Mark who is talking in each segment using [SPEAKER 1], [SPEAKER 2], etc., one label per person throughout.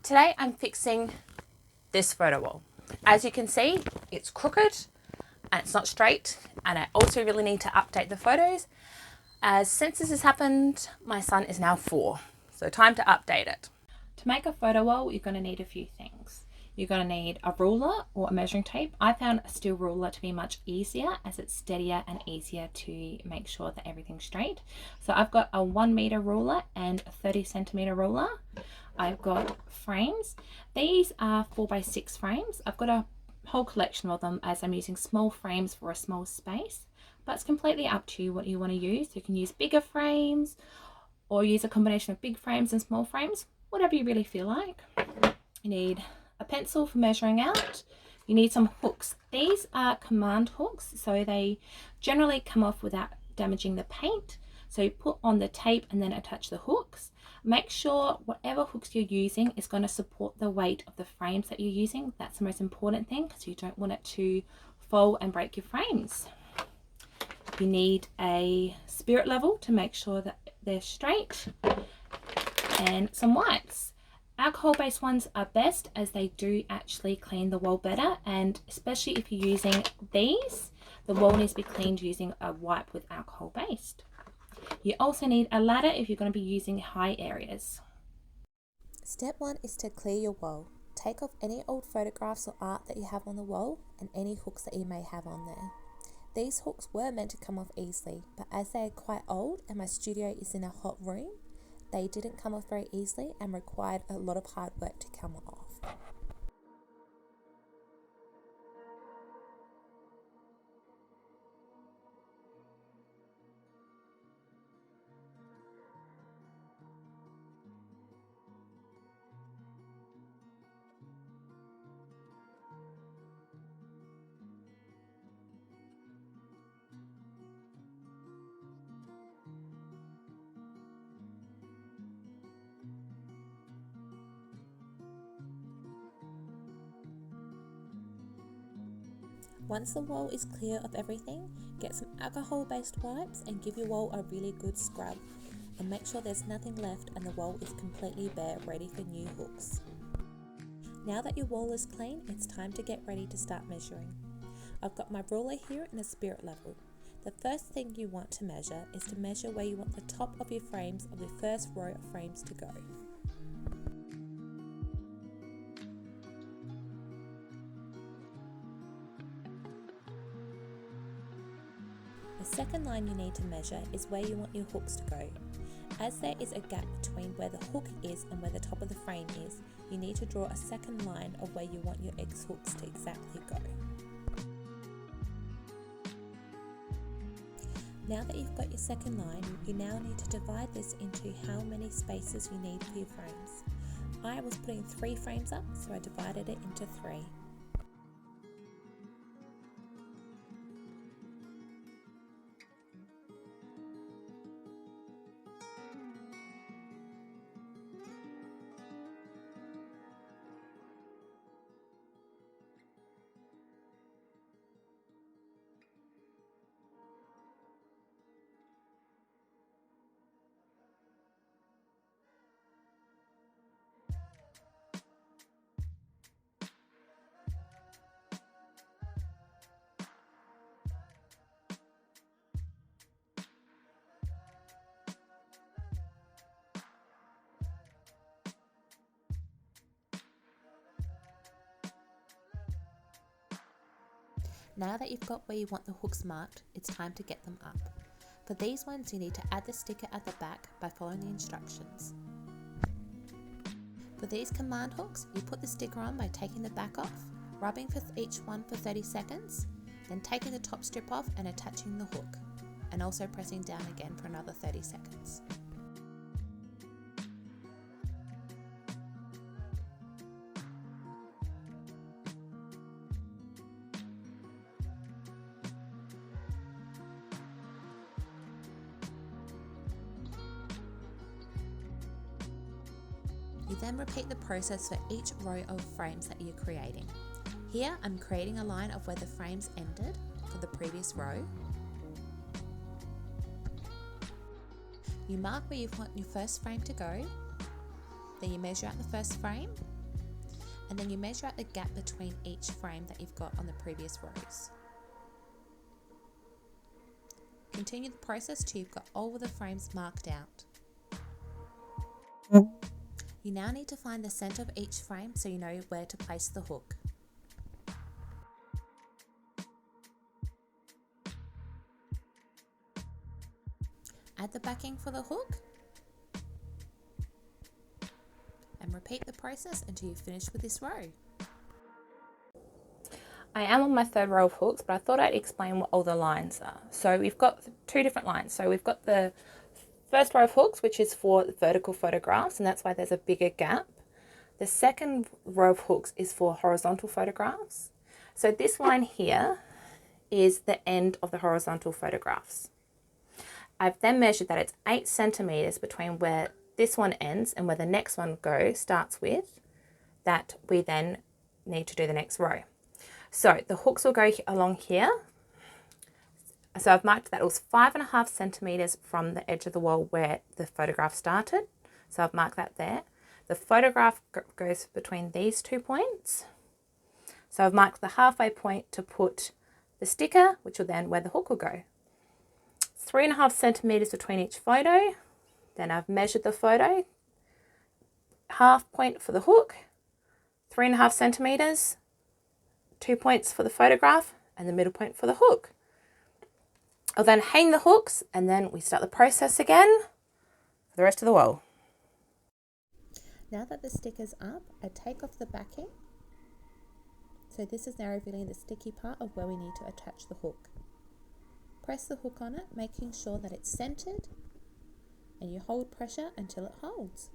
[SPEAKER 1] Today I'm fixing this photo wall. As you can see, it's crooked and it's not straight, and I also really need to update the photos as since this has happened, my son is now 4, so time to update it. To make a photo wall, you're going to need a few things. You're going to need a ruler or a measuring tape. I found a steel ruler to be much easier as it's steadier and easier to make sure that everything's straight. So I've got a 1 meter ruler and a 30 centimeter ruler. I've got frames. These are 4x6 frames. I've got a whole collection of them as I'm using small frames for a small space, but it's completely up to you what you want to use. You can use bigger frames or use a combination of big frames and small frames, whatever you really feel like. You need a pencil for measuring out. You need some hooks. These are command hooks, so they generally come off without damaging the paint. So you put on the tape and then attach the hooks. Make sure whatever hooks you're using is going to support the weight of the frames that you're using. That's the most important thing, because you don't want it to fall and break your frames. You need a spirit level to make sure that they're straight, and some wipes. Alcohol-based ones are best as they do actually clean the wall better, and especially if you're using these, the wall needs to be cleaned using a wipe with alcohol-based. You also need a ladder if you're going to be using high areas.
[SPEAKER 2] Step 1 is to clear your wall. Take off any old photographs or art that you have on the wall and any hooks that you may have on there. These hooks were meant to come off easily, but as they are quite old and my studio is in a hot room, they didn't come off very easily and required a lot of hard work to come off. Once the wall is clear of everything, get some alcohol-based wipes and give your wall a really good scrub. And make sure there's nothing left and the wall is completely bare, ready for new hooks. Now that your wall is clean, it's time to get ready to start measuring. I've got my ruler here in a spirit level. The first thing you want to measure is to measure where you want the top of your frames of your first row of frames to go. The second line you need to measure is where you want your hooks to go. As there is a gap between where the hook is and where the top of the frame is, you need to draw a second line of where you want your X hooks to exactly go. Now that you've got your second line, you now need to divide this into how many spaces you need for your frames. I was putting 3 frames up, so I divided it into 3. Now that you've got where you want the hooks marked, it's time to get them up. For these ones, you need to add the sticker at the back by following the instructions. For these command hooks, you put the sticker on by taking the back off, rubbing for each one for 30 seconds, then taking the top strip off and attaching the hook, and also pressing down again for another 30 seconds. You then repeat the process for each row of frames that you're creating. Here I'm creating a line of where the frames ended for the previous row. You mark where you want your first frame to go, then you measure out the first frame, And then you measure out the gap between each frame that you've got on the previous rows. Continue the process till you've got all of the frames marked out. You now need to find the center of each frame so you know where to place the hook. Add the backing for the hook and repeat the process until you finish with this row.
[SPEAKER 1] I am on my third row of hooks, but I thought I'd explain what all the lines are. So we've got two different lines. So we've got the first row of hooks, which is for vertical photographs, and that's why there's a bigger gap. The second row of hooks is for horizontal photographs. So this line here is the end of the horizontal photographs. I've then measured that it's 8 centimeters between where this one ends and where the next one starts with, that we then need to do the next row. So the hooks will go along here. So I've marked that it was 5.5 centimeters from the edge of the wall where the photograph started. So I've marked that there. The photograph goes between these 2 points. So I've marked the halfway point to put the sticker, which will then where the hook will go. 3.5 centimeters between each photo. Then I've measured the photo, half point for the hook, 3.5 centimeters, 2 points for the photograph, and the middle point for the hook. I'll then hang the hooks, and then we start the process again for the rest of the wall.
[SPEAKER 2] Now that the sticker's up, I take off the backing. So this is now revealing the sticky part of where we need to attach the hook. Press the hook on it, making sure that it's centered, and you hold pressure until it holds.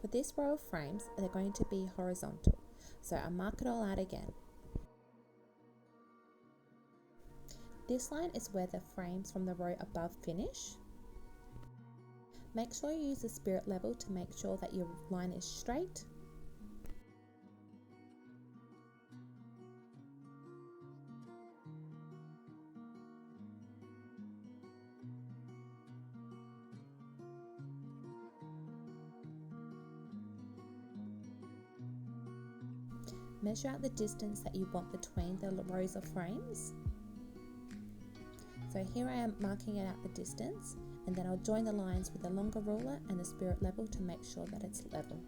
[SPEAKER 2] For this row of frames, they're going to be horizontal, so I'll mark it all out again. This line is where the frames from the row above finish. Make sure you use the spirit level to make sure that your line is straight. Measure out the distance that you want between the rows of frames. So here I am marking out the distance, and then I'll join the lines with a longer ruler and the spirit level to make sure that it's level.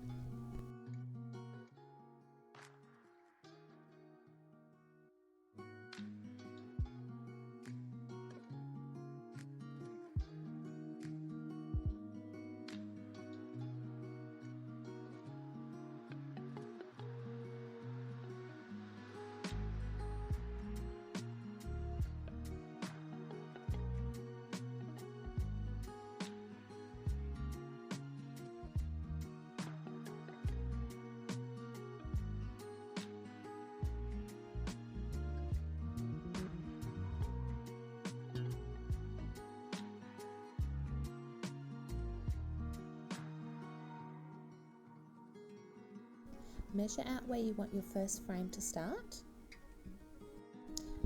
[SPEAKER 2] Measure out where you want your first frame to start.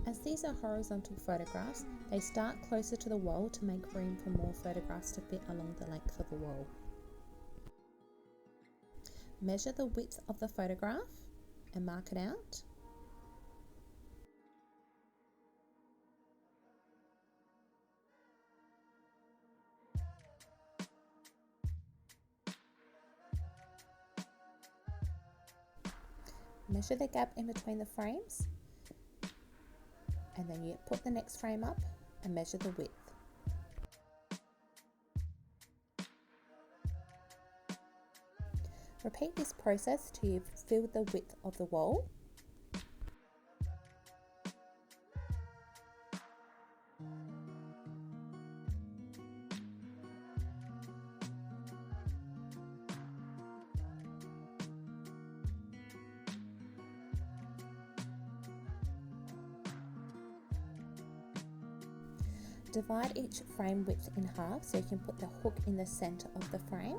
[SPEAKER 2] As these are horizontal photographs, they start closer to the wall to make room for more photographs to fit along the length of the wall. Measure the width of the photograph and mark it out. Measure the gap in between the frames, and then you put the next frame up and measure the width. Repeat this process till you've filled the width of the wall. Divide each frame width in half so you can put the hook in the center of the frame.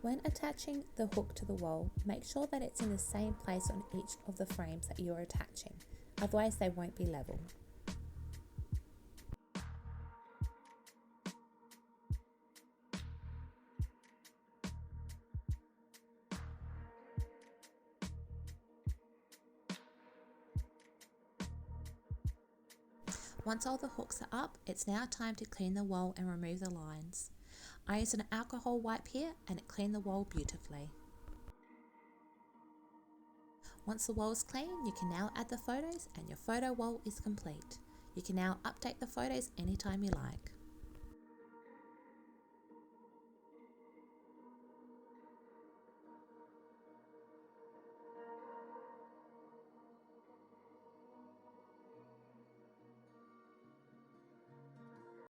[SPEAKER 2] When attaching the hook to the wall, make sure that it's in the same place on each of the frames that you're attaching, otherwise they won't be level. Once all the hooks are up, it's now time to clean the wall and remove the lines. I use an alcohol wipe here and it cleaned the wall beautifully. Once the wall is clean, you can now add the photos and your photo wall is complete. You can now update the photos anytime you like.